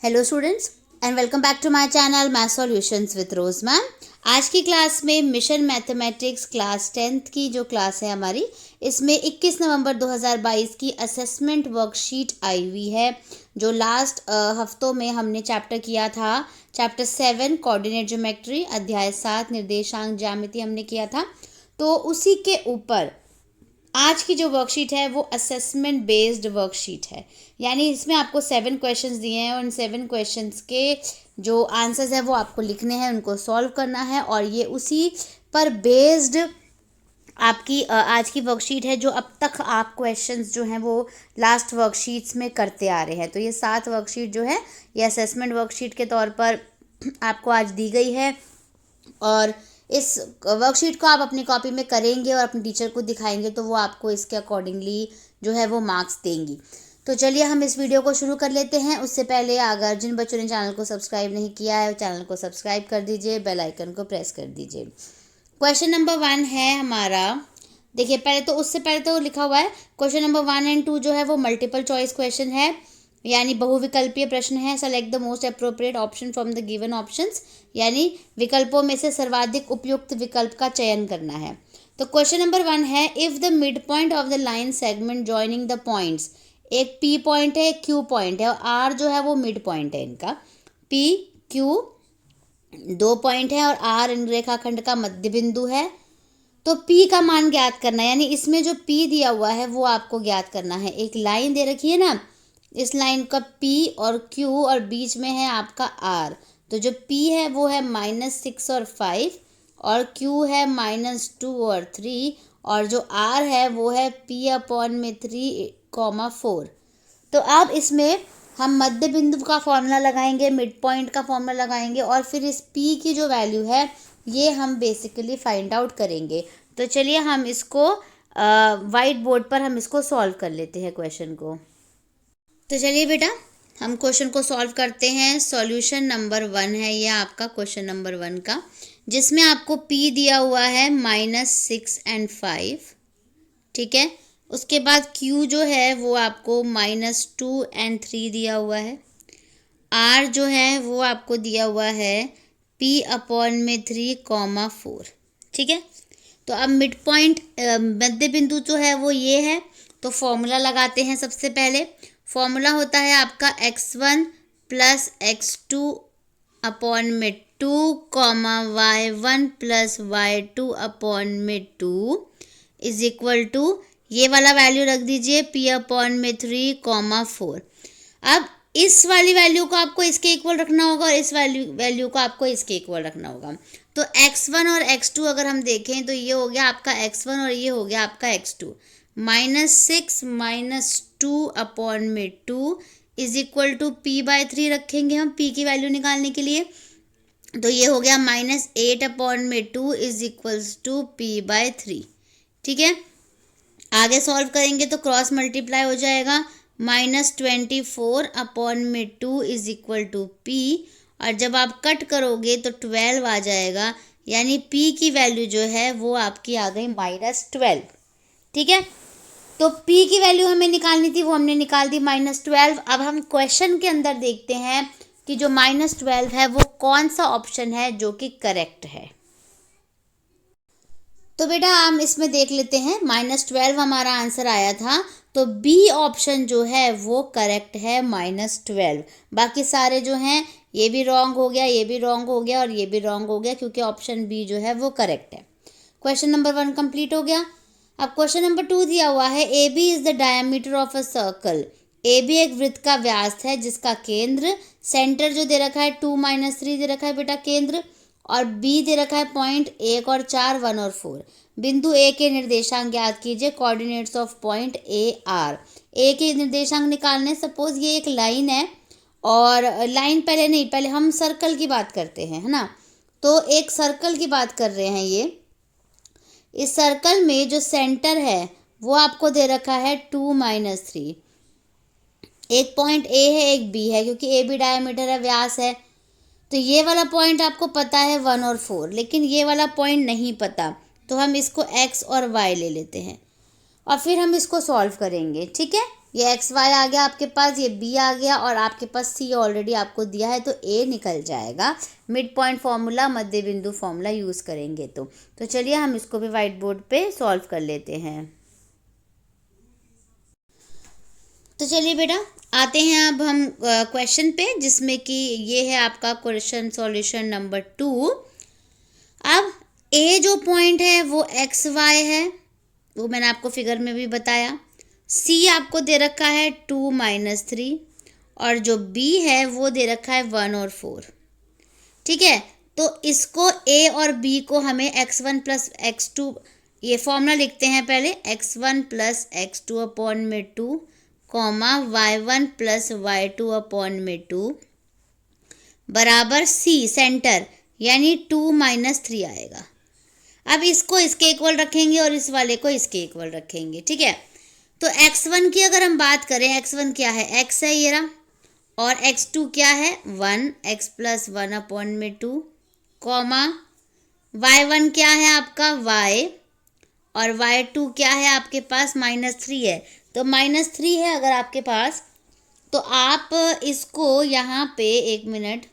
Hello students and welcome back to my channel math solutions with Rose ma'am. आज की class में mission mathematics class 10th की जो class है हमारी, इसमें 21 नवंबर 2022 की असेसमेंट वर्कशीट आई हुई है। जो लास्ट हफ्तों में हमने चैप्टर किया था, चैप्टर 7 कोऑर्डिनेट ज्योमेट्री, अध्याय 7 निर्देशांक ज्यामिति हमने किया था। तो उसी के ऊपर आज की जो वर्कशीट है वो असेसमेंट बेस्ड वर्कशीट है। यानी इसमें आपको 7 क्वेश्चंस दिए हैं और इन 7 क्वेश्चंस के जो आंसर्स है वो आपको लिखने हैं, उनको सॉल्व करना है। और ये उसी पर बेस्ड आपकी आज की वर्कशीट है, जो अब तक आप क्वेश्चंस जो हैं वो लास्ट वर्कशीट्स में करते आ रहे हैं। तो ये 7 वर्कशीट जो है ये असेसमेंट वर्कशीट के तौर पर आपको आज दी गई है और इस वर्कशीट को आप अपनी कॉपी में करेंगे और अपने टीचर को दिखाएंगे तो वो आपको इसके अकॉर्डिंगली जो है वो मार्क्स देंगी। तो चलिए हम इस वीडियो को शुरू कर लेते हैं। उससे पहले अगर जिन बच्चों ने चैनल को सब्सक्राइब नहीं किया है, चैनल को सब्सक्राइब कर दीजिए, बेल आइकन को प्रेस कर दीजिए। क्वेश्चन नंबर 1 है हमारा। देखिए पहले तो उससे पहले तो लिखा हुआ है क्वेश्चन नंबर 1 एंड 2 जो है वो मल्टीपल चॉइस क्वेश्चन है, यानी बहुविकल्पीय प्रश्न है। Select the most appropriate option from the given options, यानी विकल्पों में से सर्वाधिक उपयुक्त विकल्प का चयन करना है। तो क्वेश्चन नंबर 1 है, if the mid point of the line segment joining the points, एक पी पॉइंट है, क्यू पॉइंट है और आर जो है वो मिड पॉइंट है इनका। पी क्यू 2 पॉइंट है और आर इन रेखाखंड का मध्य बिंदु है। तो P का मान ज्ञात करना है, यानी इसमें जो P दिया हुआ है वो आपको ज्ञात करना है। एक लाइन दे रखी है ना, इस लाइन का P और Q और बीच में है आपका R। तो जो P है वो है -6 और 5 और Q है -2 और 3 और जो R है वो है P/3, 4। तो अब इसमें हम मध्य बिंदु का फॉर्मूला लगाएंगे, मिड पॉइंट का फॉर्मूला लगाएंगे और फिर इस P की जो वैल्यू है ये हम बेसिकली फाइंड आउट करेंगे। तो चलिए हम इसको वाइट बोर्ड पर हम इसको सॉल्व कर लेते हैं क्वेश्चन को। तो चलिए बेटा हम क्वेश्चन को सॉल्व करते हैं। सॉल्यूशन नंबर 1 है ये आपका क्वेश्चन नंबर 1 का, जिसमें आपको P दिया हुआ है -6 और 5, ठीक है। उसके बाद Q जो है वो आपको -2 और 3 दिया हुआ है। R जो है वो आपको दिया हुआ है P/3, 4, ठीक है। तो अब मिड पॉइंट मध्य बिंदु जो है वो ये है, तो फॉर्मूला लगाते हैं। सबसे पहले फॉर्मूला होता है आपका x1 + x2 upon mid 2, y1 + y2 upon mid 2 is equal to, ये वाला वैल्यू रख दीजिए P/3, 4। अब इस वाली वैल्यू को आपको इसके इक्वल रखना होगा और इस वैल्यू को आपको इसके इक्वल रखना होगा। तो x1 और x2 अगर हम देखें तो ये हो गया आपका x1 और ये हो गया आपका x2। -6 - 2 upon mid 2 is equal to P/3 रखेंगे हम P की वैल्यू निकालने के लिए। तो ये हो गया -8 upon mid 2 is equals to P/3, ठीक है। आगे सॉल्व करेंगे तो क्रॉस मल्टीप्लाई हो जाएगा, -24 upon mid 2 is equal to P, और जब आप कट करोगे तो 12 आ जाएगा, यानी P की वैल्यू जो है वो आपकी आ गई -12, ठीक है। तो P की वैल्यू हमें निकालनी थी, वो हमने निकाल दी -12। अब हम क्वेश्चन के अंदर देखते हैं कि जो -12 है वो कौन सा ऑप्शन है जो कि करेक्ट है। तो बेटा हम इसमें देख लेते हैं, -12 हमारा आंसर आया था, तो बी ऑप्शन जो है वो करेक्ट है, -12। बाकी सारे जो हैं ये भी रॉन्ग हो गया, ये भी रॉन्ग हो गया और ये भी रॉन्ग हो गया, क्योंकि ऑप्शन बी जो है वो करेक्ट है। क्वेश्चन नंबर 1 कंप्लीट हो गया। अब क्वेश्चन नंबर 2 दिया हुआ है, A B is the diameter of a circle. A B एक वृत्त का व्यास है जिसका केंद्र, सेंटर जो दे रखा है 2 - 3 दे रखा है बेटा केंद्र, और बी दे रखा है पॉइंट 1 और 4, 1 और 4। बिंदु ए के निर्देशांक ज्ञात कीजिए, coordinates of point A R. A के निर्देशांक निकालने, सपोज ये एक लाइन है और लाइन पहले नहीं, पहले हम सर्कल की बात करते हैं, है ना। तो एक सर्कल की बात कर रहे हैं ये। इस सर्कल में जो सेंटर है वो आपको दे रखा है 2 - 3। एक पॉइंट ए है, एक बी है, क्योंकि ए बी डायमीटर है, व्यास है। तो ये वाला पॉइंट आपको पता है 1 और 4, लेकिन ये वाला पॉइंट नहीं पता, तो हम इसको x और y ले लेते हैं और फिर हम इसको सॉल्व करेंगे, ठीक है। ये एक्स वाई आ गया आपके पास, ये बी आ गया और आपके पास सी ऑलरेडी आपको दिया है, तो ए निकल जाएगा। मिड पॉइंट फॉर्मूला, मध्य बिंदु फॉर्मूला यूज़ करेंगे तो चलिए हम इसको भी वाइट बोर्ड पे सॉल्व कर लेते हैं। तो चलिए बेटा आते हैं अब हम क्वेश्चन पे, जिसमें कि ये है आपका क्वेश्चन सॉल्यूशन नंबर 2। अब ए जो पॉइंट है वो एक्स वाई है, वो मैंने आपको फिगर में भी बताया। सी आपको दे रखा है 2 - 3 और जो बी है वो दे रखा है 1 और 4। ठीक है, तो इसको ए और बी को हमें x1 + x2, ये फॉर्मूला लिखते हैं पहले, x1 + x2 अपॉन में 2 y1 + y2 अपॉन में 2 बराबर सी सेंटर, यानी 2 - 3 आएगा। अब इसको इसके इक्वल रखेंगे और इस वाले को इसके इक्वल रखेंगे। ठीक है, तो x1 की अगर हम बात करें, x1 क्या है, x है ये रहा, और x2 क्या है 1, x + 1 अपॉन में 2 y1 क्या है आपका y, और y2 क्या है आपके पास -3 है। तो -3 है अगर आपके पास, तो आप इसको यहाँ पे 1 मिनट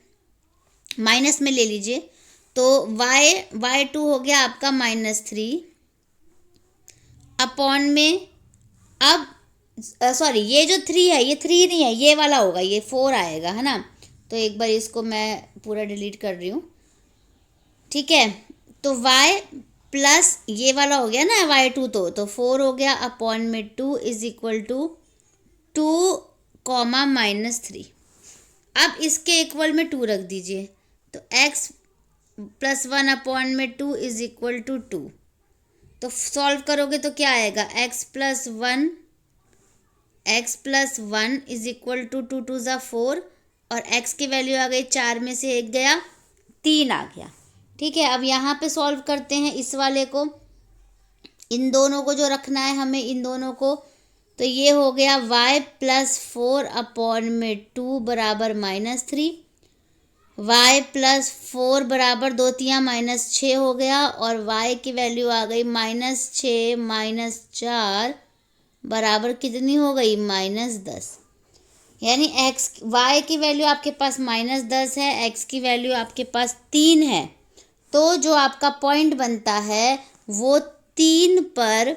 माइनस में ले लीजिए, तो y2 हो गया आपका -3 अपॉन में, अब सॉरी ये जो 3 है ये 3 नहीं है, ये वाला होगा, ये 4 आएगा, है ना। तो एक बार इसको मैं पूरा डिलीट कर रही हूँ। ठीक है, तो y प्लस ये वाला हो गया ना y2, तो 4 हो गया अपॉन में 2 = 2 -3। अब इसके इक्वल में 2 रख दीजिए, तो x + 1 अपॉन में 2 = 2। तो सॉल्व करोगे तो क्या आएगा, x + 1 = 2, 2 2 = 4 और x की वैल्यू आ गई 4 में से 1 गया, 3 आ गया। ठीक है, अब यहाँ पे सॉल्व करते हैं इस वाले को, इन दोनों को जो रखना है हमें, इन दोनों को, तो ये हो गया y + 4 अपॉन में 2 बराबर -3, y + 4 बराबर 2 3 -6 हो गया, और y की वैल्यू आ गई -6 - 4 बराबर कितनी हो गई, -10। यानी y की वैल्यू आपके पास -10 है, x की वैल्यू आपके पास 3 है। तो जो आपका पॉइंट बनता है वो 3 पर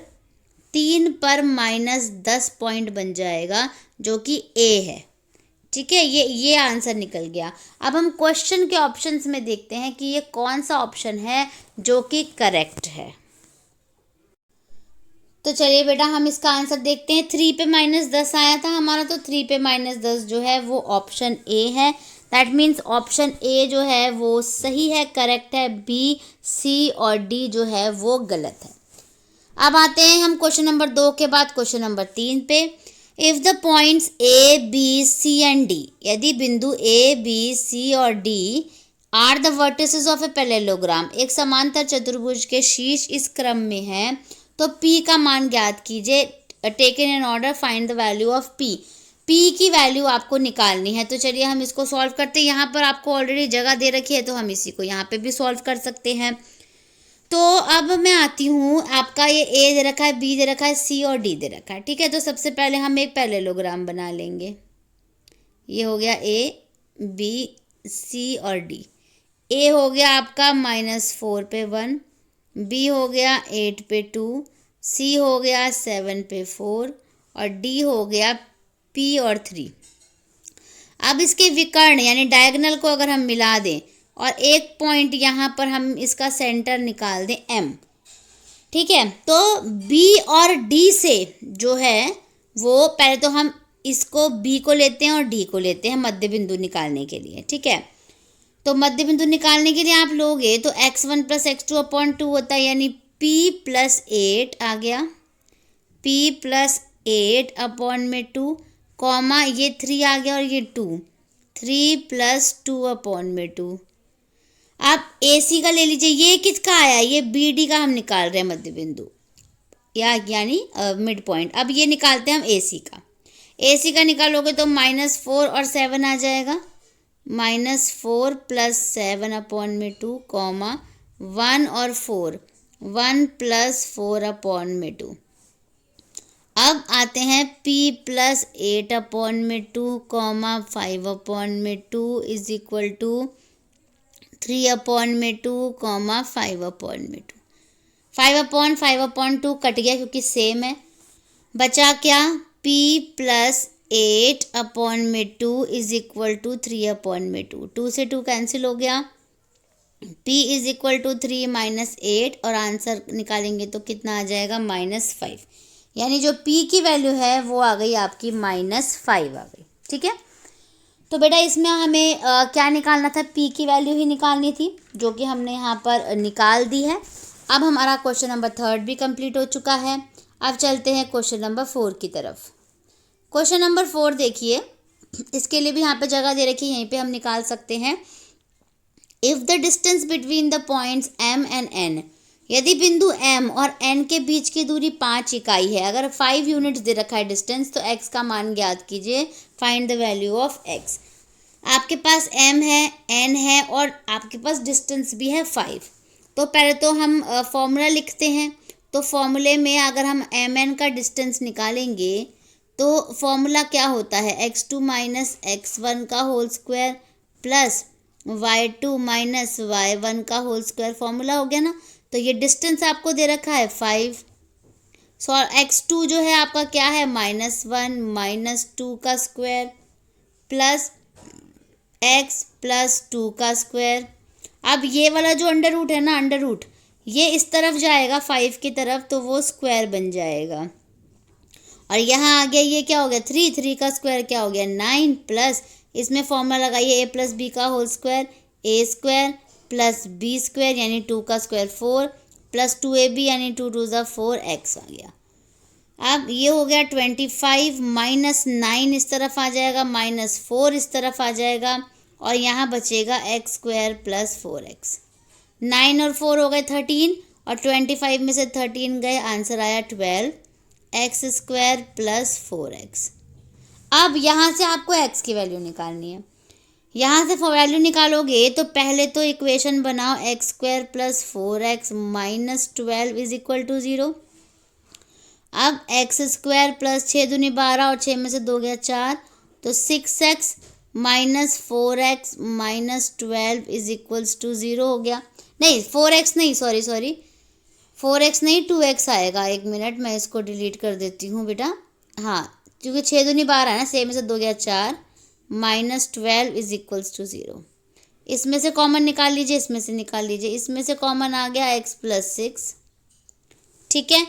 -10 पॉइंट बन जाएगा, जो कि A है। ठीक है, ये आंसर निकल गया। अब हम क्वेश्चन के ऑप्शंस में देखते हैं कि ये कौन सा ऑप्शन है जो कि करेक्ट है। तो चलिए बेटा हम इसका आंसर देखते हैं। 3 पे -10 आया था हमारा, तो 3 पे -10 जो है वो ऑप्शन ए है। दैट मीन्स ऑप्शन ए जो है वो सही है, करेक्ट है। बी, सी और डी जो है वो गलत है। अब आते हैं हम क्वेश्चन नंबर 2 के बाद क्वेश्चन नंबर 3 पे। If the points A B C and D, यदि बिंदु ए बी सी और D are the vertices of a parallelogram, एक समांतर चतुर्भुज के शीर्ष इस क्रम में है, तो P का मान ज्ञात कीजिए। Taken in order, find the value of P। P की वैल्यू आपको निकालनी है। तो चलिए हम इसको सॉल्व करते हैं। यहाँ पर आपको ऑलरेडी जगह दे रखी है, तो हम इसी को यहाँ पे भी सॉल्व कर सकते हैं। तो अब मैं आती हूँ, आपका ये A दे रखा है, B दे रखा है, C और D दे रखा है। ठीक है, तो सबसे पहले हम एक पैरेललोग्राम बना लेंगे। ये हो गया A, B, C और D। A हो गया आपका -4 पे 1, B हो गया 8 पे 2, C हो गया 7 पे 4 और D हो गया P और 3। अब इसके विकर्ण यानी डायगोनल को अगर हम मिला दें और एक पॉइंट यहाँ पर हम इसका सेंटर निकाल दें M, ठीक है, तो B और D से जो है वो, पहले तो हम इसको B को लेते हैं और D को लेते हैं मध्य बिंदु निकालने के लिए। ठीक है, तो मध्य बिंदु निकालने के लिए आप लोगे तो x1 + x2 अपॉन 2 होता है, यानी P + 8 आ गया, P + 8 अपॉन में 2, कॉमा ये 3 आ गया और ये 2, 3 + 2 अपॉन में 2। आप AC का ले लीजिए, ये किसका आया, ये BD का हम निकाल रहे हैं मध्य बिंदु यानी मिड पॉइंट। अब ये निकालते हैं हम AC का। AC का निकालोगे तो -4 और 7 आ जाएगा, -4 + 7 अपॉन में 2, कॉमा 1 और 4, 1 + 4 अपॉन में 2। अब आते हैं p plus 8/2 comma 5/2 is equal to 3/2 comma 5/2। 5/5/2 कट गया क्योंकि सेम है। बचा क्या, p plus 8/2 is equal to 3/2। 2 से 2 कैंसिल हो गया, p is equal to 3 minus 8 और आंसर निकालेंगे तो कितना आ जाएगा, -5। यानी जो p की वैल्यू है वो आ गई आपकी -5 आ गई। ठीक है, तो बेटा इसमें हमें क्या निकालना था, p की वैल्यू ही निकालनी थी, जो कि हमने यहाँ पर निकाल दी है। अब हमारा क्वेश्चन नंबर 3 भी कंप्लीट हो चुका है। अब चलते हैं क्वेश्चन नंबर 4 की तरफ। क्वेश्चन नंबर 4 देखिए, इसके लिए भी यहाँ पे जगह दे रखी है, यहीं पे हम निकाल सकते हैं। If the distance between the points m and n, यदि बिंदु m और n के बीच की दूरी 5 इकाई है, अगर 5 यूनिट्स दे रखा है डिस्टेंस, तो x का मान ज्ञात कीजिए, find the value of x। आपके पास m है, n है और आपके पास डिस्टेंस भी है 5। तो पहले तो हम फॉर्मूला लिखते हैं। तो फॉर्मूले में अगर हम mn का डिस्टेंस निकालेंगे तो फॉर्मूला क्या होता है, x2 माइनस x1 का whole square plus y2 minus y1 का होल स्क्वायर, फॉर्मूला हो गया ना। तो ये डिस्टेंस आपको दे रखा है 5। सो x2 जो है आपका क्या है, -1 माइनस 2 का स्क्वायर प्लस x प्लस 2 का स्क्वायर। अब ये वाला जो अंडर रूट है ना, अंडर रूट ये इस तरफ जाएगा 5 की तरफ, तो वो स्क्वायर बन जाएगा। और यहाँ आ गया, ये क्या हो गया, 3 का स्क्वायर क्या हो गया, 9 प्लस इसमें फॉर्मूला लगाइए a प्लस बी का whole square, a square plus b square यानी 2 का स्क्वायर 4 प्लस 2ab यानी 2 2 ज़ा 4x आ गया। अब ये हो गया 25 माइनस 9 इस तरफ आ जाएगा, -4 इस तरफ आ जाएगा और यहाँ बचेगा x स्क्वायर प्लस 4x। 9 और 4 हो गए 13 और 25 में से 13 गए, आंसर आया 12x स्क्वायर प्लस 4x। अब यहाँ से आपको x की वैल्यू निकालनी है। यहाँ से वैल्यू निकालोगे तो पहले तो इक्वेशन बनाओ, x square plus 4x minus 12 is equal to 0। अब x स्क्वायर प्लस 6 दूनी 12 और 6 में से 2 गया 4, तो 6x minus 4x minus 12 is equals to 0 हो गया। नहीं 4x नहीं, सॉरी 4x नहीं 2x आएगा। एक मिनट मैं इसको डिलीट कर देती हूँ बेटा। हाँ, क्योंकि 6 दूनी 12 है ना, 6 में से 2 गया 4 माइनस 12 इज इक्वल्स टू 0। इसमें से कॉमन निकाल लीजिए, इसमें से निकाल लीजिए, इसमें से कॉमन आ गया x प्लस 6। ठीक है,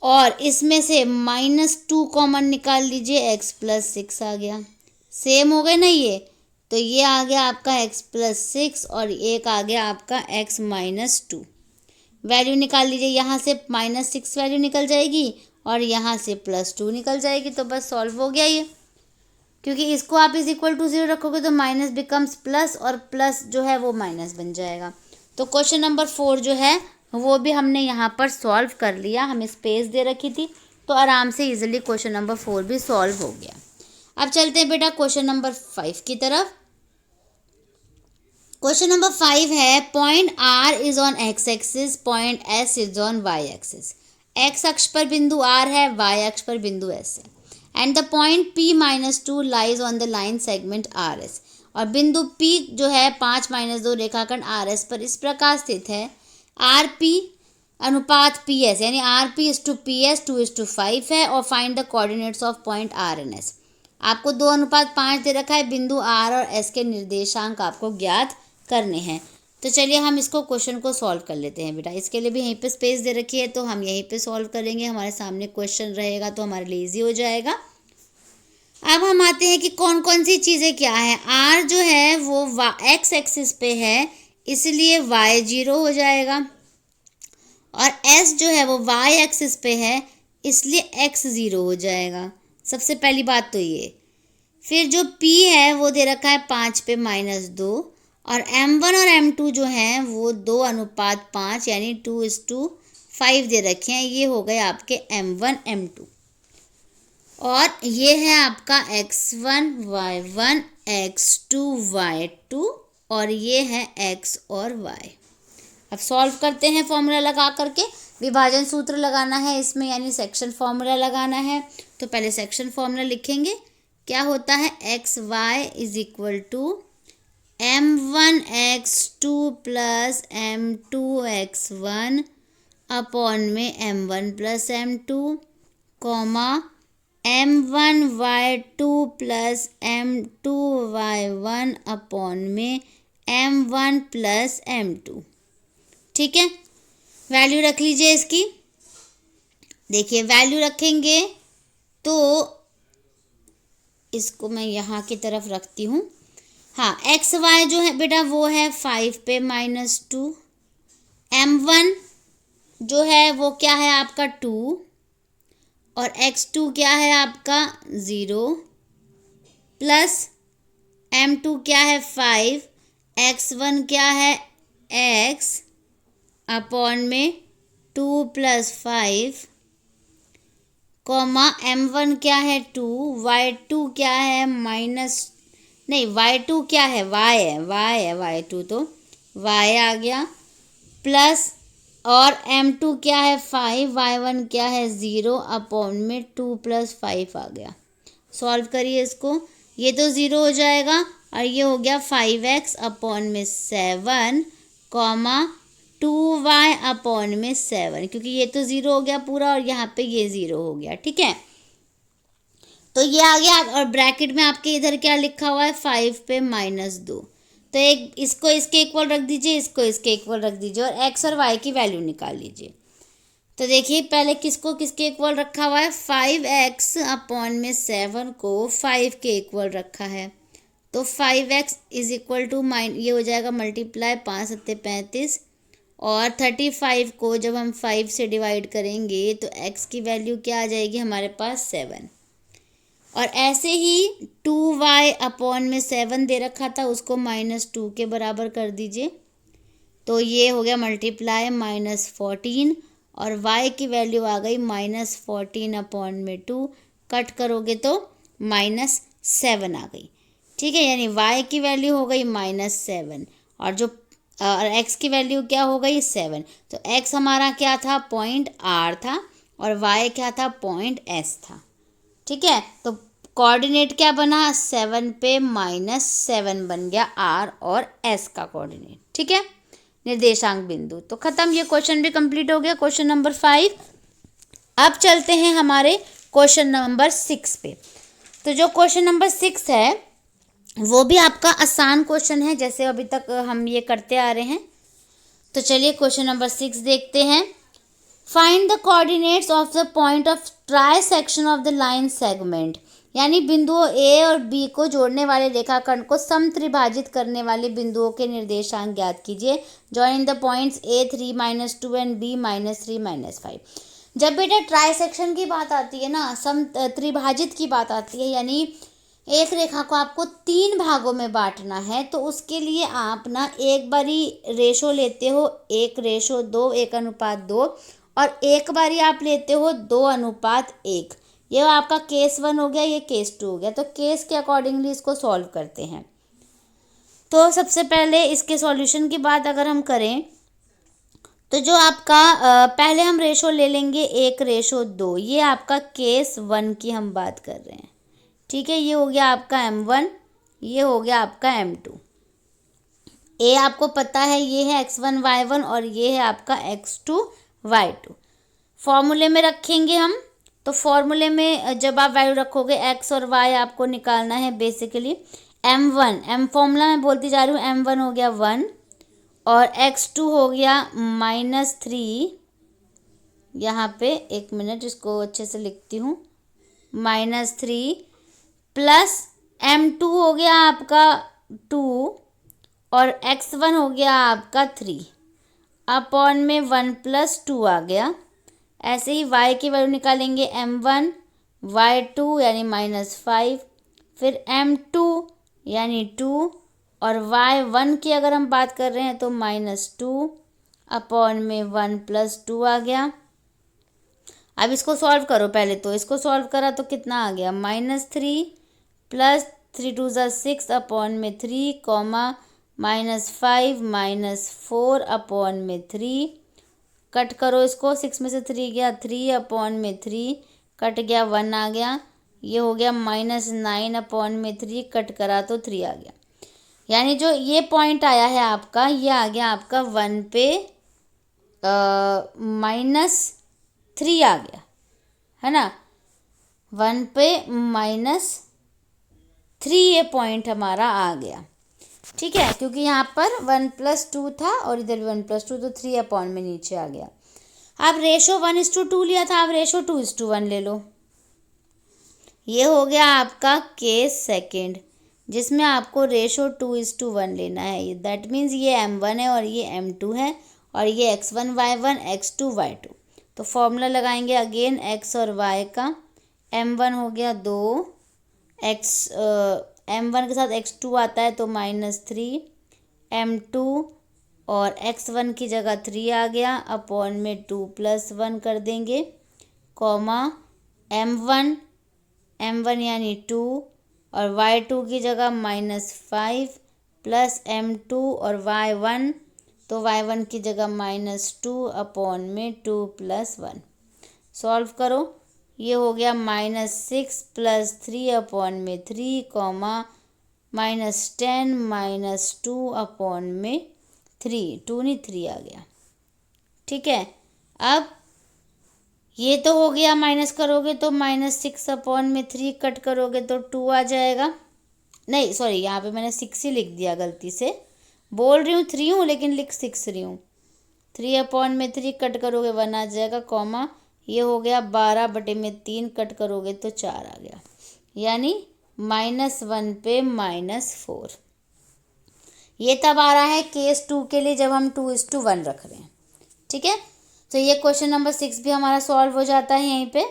और इसमें से -2 कॉमन निकाल लीजिए, x प्लस 6 आ गया। सेम हो गए ना ये, तो ये आ गया आपका x प्लस 6 और एक आ गया आपका x माइनस 2। वैल्यू निकाल लीजिए, यहाँ से -6 वैल्यू निकल जाएगी और यहाँ से +2 निकल जाएगी, तो बस सॉल्व हो गया ये। क्योंकि इसको आप इज इक्वल टू 0 रखोगे तो माइनस बिकम्स प्लस और प्लस जो है वो माइनस बन जाएगा। तो क्वेश्चन नंबर 4 जो है वो भी हमने यहाँ पर सॉल्व कर लिया। हमें स्पेस दे रखी थी तो आराम से इजीली क्वेश्चन नंबर 4 भी सॉल्व हो गया। अब चलते हैं बेटा क्वेश्चन नंबर 5 की तरफ। क्वेश्चन नंबर 5 है, point R is on x axis, point S is on y axis. x अक्ष पर बिंदु R है, y अक्ष पर बिंदु S है। And the point P-2 lies on the line segment RS। और बिंदु P जो है 5-2 रेखाखंड RS पर इस प्रकार स्थित है। RP अनुपात PS यानी RP इज टू PS 2:5 है और find the coordinates of point R and S। आपको 2:5 दे रखा है, बिंदु R और S के निर्देशांक आपको ज्ञात करने हैं। तो चलिए हम इसको क्वेश्चन को सॉल्व कर लेते हैं बेटा। इसके लिए भी यहीं पे स्पेस दे रखी है तो हम यहीं पे सॉल्व करेंगे, हमारे सामने क्वेश्चन रहेगा तो हमारे लिए इजी हो जाएगा। अब हम आते हैं कि कौन कौन सी चीज़ें क्या है। R जो है वो x एक्सिस पे है इसलिए y 0 हो जाएगा, और S जो है वो y एक्सिस पे है इसलिए x 0 हो जाएगा। सबसे पहली बात तो ये। फिर जो P है वो दे रखा है 5 पे -2, और M1 और M2 जो हैं वो 2:5 यानी 2:5 दे रखे हैं। ये हो गए आपके M1 M2, और ये है आपका x1 y1 x2 y2 और ये है x और y। अब सॉल्व करते हैं फॉर्मूला लगा करके। विभाजन सूत्र लगाना है इसमें, यानी सेक्शन फॉर्मूला लगाना है। तो पहले सेक्शन फॉर्मूला लिखेंगे। क्या होता है, X Y is equal to m1x2 plus m2x1 upon में m1 plus m2, comma m1y2 plus m2y1 upon में m1 प्लस m2। ठीक है, वैल्यू रख लीजिए इसकी। देखिए वैल्यू रखेंगे तो इसको मैं यहाँ की तरफ रखती हूँ। हाँ, एक्स वाई जो है बेटा वो है 5 पे -2, m1 जो है वो क्या है आपका 2, और x2 क्या है आपका 0, प्लस m2 क्या है 5, x1 क्या है x अपॉन में 2 + 5, कॉमा m1 क्या है 2, y2 क्या है y2 क्या है y है y2 तो y आ गया, प्लस और m2 क्या है 5, y1 क्या है 0 अपॉन में 2 + 5 आ गया। सॉल्व करिए इसको, ये तो 0 हो जाएगा और ये हो गया 5x अपॉन में 7, कॉमा 2y अपॉन में 7, क्योंकि ये तो 0 हो गया पूरा और यहाँ पे ये 0 हो गया। ठीक है, तो ये आ गया। और ब्रैकेट में आपके इधर क्या लिखा हुआ है 5 पे -2, तो एक इसको इसके इक्वल रख दीजिए, इसको इसके इक्वल रख दीजिए और x और y की वैल्यू निकाल लीजिए। तो देखिए पहले किसको किसके इक्वल रखा हुआ है, 5x अपॉन में 7 को 5 के इक्वल रखा है। तो 5x इज इक्वल टू ये हो जाएगा मल्टीप्लाई 5 × 7 = 35, और 35 को जब हम 5 से डिवाइड करेंगे तो x की वैल्यू क्या आ जाएगी हमारे पास 7। और ऐसे ही 2y अपॉन में 7 दे रखा था, उसको -2 के बराबर कर दीजिए। तो ये हो गया मल्टीप्लाई -14, और y की वैल्यू आ गई -14 अपॉन में 2, कट करोगे तो -7 आ गई। ठीक है, यानी y की वैल्यू हो गई -7 और x की वैल्यू क्या हो गई 7। तो x हमारा क्या था, पॉइंट R था, और y क्या था, पॉइंट S था। ठीक है, तो कोऑर्डिनेट क्या बना, 7 पे -7 बन गया R और S का कोऑर्डिनेट। ठीक है, निर्देशांक बिंदु। तो खत्म, ये क्वेश्चन भी कंप्लीट हो गया, क्वेश्चन नंबर 5। अब चलते हैं हमारे क्वेश्चन नंबर 6 पे। तो जो क्वेश्चन नंबर 6 है वो भी आपका आसान क्वेश्चन है, जैसे अभी तक हम ये करते आ रहे हैं। तो चलिए क्वेश्चन नंबर 6 देखते हैं। Find the coordinates of the point of try section of the line segment, यानी बिंदुओं ए और बी को जोड़ने वाले रेखाखंड को समत्रिभाजित करने वाले बिंदुओं के निर्देशांक ज्ञात कीजिए। Join the points a 3 - 2 and b -3 - 5। जब बेटा ट्राई सेक्शन की बात आती है ना, त्रिभाजित की बात आती है, यानी एक रेखा को आपको 3 भागों में बांटना है, तो उसके लिए आप ना एक बारी रेशो लेते हो 1:2, 1:2, और एक बारी आप लेते हो 2:1। ये आपका केस 1 हो गया, ये केस 2 हो गया। तो केस के अकॉर्डिंगली इसको सॉल्व करते हैं। तो सबसे पहले इसके सॉल्यूशन की बात अगर हम करें तो जो आपका पहले हम रेशो ले लेंगे 1:2, ये आपका केस 1 की हम बात कर रहे हैं। ठीक है, ये हो गया आपका m1, ये हो गया आपका m2। a आपको पता है ये है x1 y1 और ये है आपका x2 y2। फॉर्मूले में रखेंगे हम, तो फॉर्मूले में जब आप वैल्यू रखोगे x और y आपको निकालना है बेसिकली। m1 फॉर्मूला में बोलती जा रही हूँ, m1 हो गया 1 और x2 हो गया -3। यहाँ पे एक मिनट इसको अच्छे से लिखती हूँ, -3 प्लस m2 हो गया आपका 2 और x1 हो गया आपका 3 अपॉन में 1 + 2 आ गया। ऐसे ही y की वैल्यू निकालेंगे, m1 y2 यानी -5, फिर m2 यानी 2, और y1 की अगर हम बात कर रहे हैं तो -2 अपॉन में 1 + 2 आ गया। अब इसको सॉल्व करो, पहले तो इसको सॉल्व करा तो कितना आ गया, -3 प्लस 3 × 2 = 6 अपॉन में 3, कॉमा -5 - 4 अपॉन में 3, कट करो इसको, 6 में से 3 गया 3/3, कट गया 1 आ गया, ये हो गया -9/3, कट करा तो 3 आ गया। यानी जो ये पॉइंट आया है आपका, ये आ गया आपका 1 पे -3 आ गया, है ना। 1 पे -3 ये पॉइंट हमारा आ गया, ठीक है, क्योंकि यहाँ पर 1+2 था और इधर भी 1+2, तो 3 में नीचे आ गया। अब रेशो 1:2 लिया था, अब रेशो 2:1 ले लो। ये हो गया आपका केस सेकंड, जिसमें आपको रेशो 2:1 लेना है। दैट मीन्स ये m1 है और ये m2 है, और ये x1 y1 x2 y2। तो फॉर्मूला लगाएंगे अगेन x और y का। m1 हो गया 2, m1 के साथ x2 आता है तो -3, m2 और x1 की जगह 3 आ गया, अपॉन में 2+1 कर देंगे, कॉमा m1 यानी 2 और y2 की जगह -5 प्लस m2 और y1, तो y1 की जगह -2 अपॉन में 2+1। सॉल्व करो, ये हो गया -6 + 3/3, कॉमा -10 - 2 अपॉन में 3, 2 नहीं 3 आ गया, ठीक है। अब ये तो हो गया, माइनस करोगे तो -6/3, कट करोगे तो 2 आ जाएगा। नहीं सॉरी, यहाँ पे मैंने 6 ही लिख दिया, गलती से बोल रही हूँ 3 हूँ लेकिन लिख 6 रही हूँ। 3/3 कट करोगे 1 आ जाएगा, कॉमा ये हो गया 12/3, कट करोगे तो 4 आ गया, यानी -1 पे -4। ये तब आ रहा है केस 2 के लिए जब हम 2:1 रख रहे हैं, ठीक है। तो ये क्वेश्चन नंबर 6 भी हमारा सॉल्व हो जाता है यहीं पे।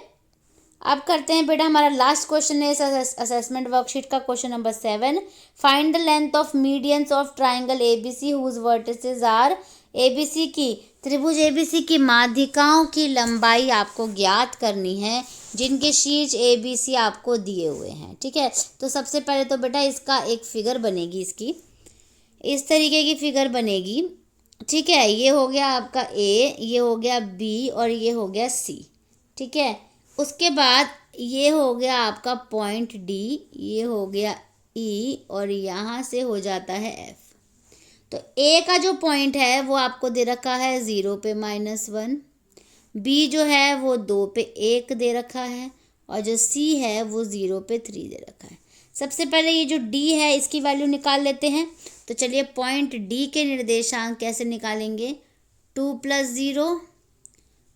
अब करते हैं बेटा, हमारा लास्ट क्वेश्चन है इस असेसमेंट वर्कशीट का, question number 7। Find the length of medians of triangle ABC whose vertices are. ABC की, त्रिभुज एबीसी की माध्यिकाओं की लंबाई आपको ज्ञात करनी है, जिनके शीर्ष एबीसी आपको दिए हुए हैं, ठीक है। तो सबसे पहले तो बेटा इसका एक फिगर बनेगी, इसकी इस तरीके की फिगर बनेगी, ठीक है। ये हो गया आपका ए, ये हो गया बी और ये हो गया सी, ठीक है। उसके बाद ये हो गया आपका पॉइंट डी, ये हो गया ई और यहाँ से हो जाता है एफ। तो ए का जो पॉइंट है वो आपको दे रखा है 0 पे -1, बी जो है वो 2 पे 1 दे रखा है, और जो सी है वो 0 पे 3 दे रखा है। सबसे पहले ये जो डी है इसकी वैल्यू निकाल लेते हैं। तो चलिए पॉइंट डी के निर्देशांक कैसे निकालेंगे, 2 + 0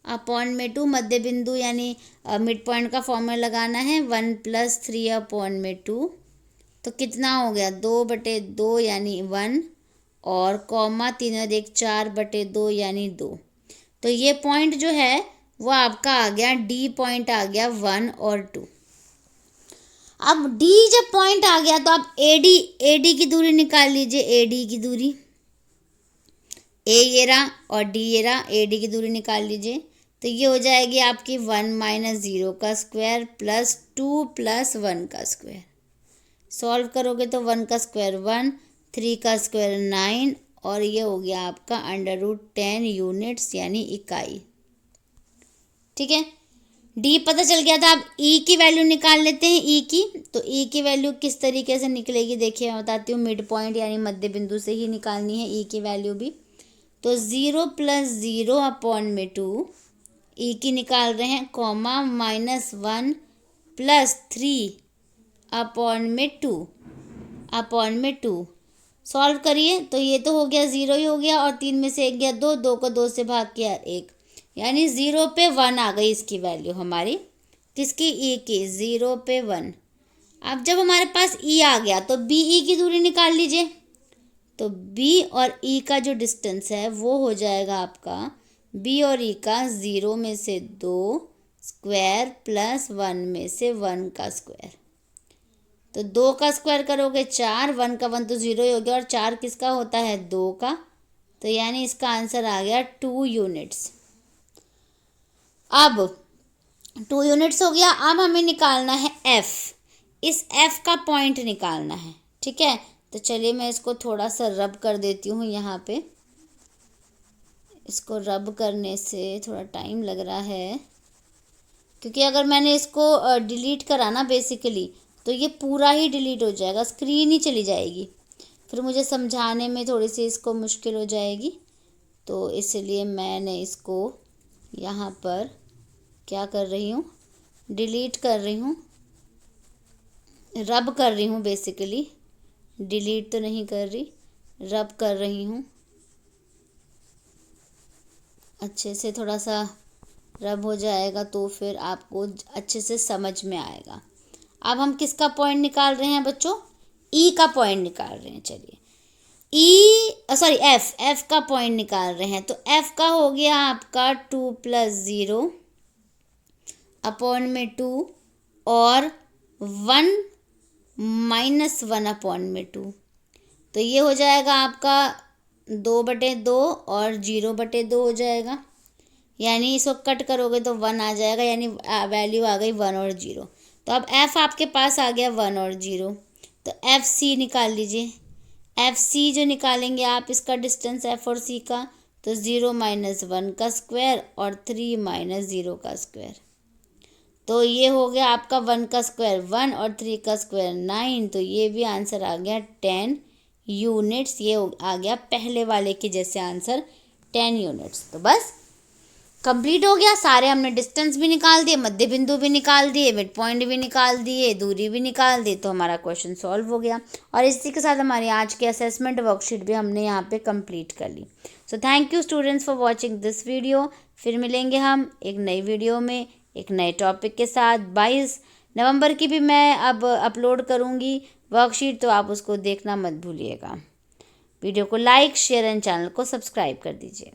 अपॉन में 2, मध्य बिंदु यानी मिड पॉइंट का फॉर्मूला लगाना है, 1 + 3 अपॉन में 2, तो कितना हो गया 2/2 यानी 1, और कॉमा 3 और 1 4/2 यानी 2। तो ये पॉइंट जो है वो आपका आ गया, डी पॉइंट आ गया 1 और 2। अब डी जब पॉइंट आ गया तो आप एडी की दूरी निकाल लीजिए, एडी की दूरी, ए ये रहा और डी ये रहा, एडी की दूरी निकाल लीजिए। तो ये हो जाएगी आपकी 1 - 0 का स्क्वायर प्लस 2 + 1 का स्क्वायर। सॉल्व करोगे तो 1 का स्क्वायर 1, 3 का स्क्वायर 9, और ये हो गया आपका √10 यूनिट्स यानी इकाई, ठीक है। डी पता चल गया था। अब ई की वैल्यू निकाल लेते हैं, ई की। तो ई की वैल्यू किस तरीके से निकलेगी देखिए, मैं बताती हूँ। मिड पॉइंट यानी मध्य बिंदु से ही निकालनी है ई की वैल्यू भी। तो 0 + 0 अपॉन में 2 ई की निकाल रहे हैं, कॉमा -1 + 3 अपॉन में 2 सॉल्व करिए। तो ये तो हो गया 0 ही हो गया, और 3 में से 1 गया 2, 2 को 2 से भाग किया 1, यानी 0 पे 1 आ गई इसकी वैल्यू हमारी, किसकी, ई की, 0 पे 1। अब जब हमारे पास ई आ गया तो बी ई की दूरी निकाल लीजिए। तो बी और ई का जो डिस्टेंस है वो हो जाएगा आपका, बी और ई का 0 में से 2 स्क्वायर प्लस 1 में से 1 का स्क्वायर। तो 2 का स्क्वायर करोगे 4, 1 का 1 तो 0 ही हो गया, और 4 किसका होता है 2 का, तो यानी इसका आंसर आ गया 2 यूनिट्स। अब 2 यूनिट्स हो गया। अब हमें निकालना है एफ, इस एफ का पॉइंट निकालना है, ठीक है। तो चलिए मैं इसको थोड़ा सा रब कर देती हूँ यहाँ पे, इसको रब करने से थोड़ा टाइम लग रहा है, क्योंकि अगर मैंने इसको डिलीट करा ना बेसिकली, तो ये पूरा ही डिलीट हो जाएगा, स्क्रीन ही चली जाएगी, फिर मुझे समझाने में थोड़ी सी इसको मुश्किल हो जाएगी। तो इसलिए मैंने इसको यहाँ पर क्या कर रही हूँ, डिलीट कर रही हूँ, रब कर रही हूँ बेसिकली, डिलीट तो नहीं कर रही, रब कर रही हूँ। अच्छे से थोड़ा सा रब हो जाएगा तो फिर आपको अच्छे से समझ में आएगा। अब हम किसका पॉइंट निकाल रहे हैं बच्चों, ई का पॉइंट निकाल रहे हैं। चलिए एफ का पॉइंट निकाल रहे हैं। तो एफ का हो गया आपका 2 + 0 अपॉन में 2 और 1 - 1 अपॉन में 2। तो ये हो जाएगा आपका 2/2 और 0/2 हो जाएगा, यानी इसको कट करोगे तो 1 आ जाएगा, यानी वैल्यू आ गई 1 और 0। तो अब एफ आपके पास आ गया 1 और 0। तो एफ सी निकाल लीजिए। एफ सी जो निकालेंगे आप, इसका डिस्टेंस एफ और सी का, तो 0 - 1 का स्क्वायर और 3 - 0 का स्क्वायर। तो ये हो गया आपका 1 का स्क्वायर 1 और 3 का स्क्वायर 9। तो ये भी आंसर आ गया 10 यूनिट्स। ये आ गया पहले वाले के जैसे आंसर 10 यूनिट्स। तो बस कंप्लीट हो गया। सारे हमने डिस्टेंस भी निकाल दिए, मध्य बिंदु भी निकाल दिए, मिड पॉइंट भी निकाल दिए, दूरी भी निकाल दी, तो हमारा क्वेश्चन सॉल्व हो गया। और इसी के साथ हमारी आज की असेसमेंट वर्कशीट भी हमने यहाँ पे कंप्लीट कर ली। So thank you students for watching this video. फिर मिलेंगे हम एक नई वीडियो में एक नए टॉपिक के साथ। 22 नवंबर की भी मैं अब अपलोड करूँगी वर्कशीट, तो आप उसको देखना मत भूलिएगा। वीडियो को लाइक, शेयर एंड चैनल को सब्सक्राइब कर दीजिए।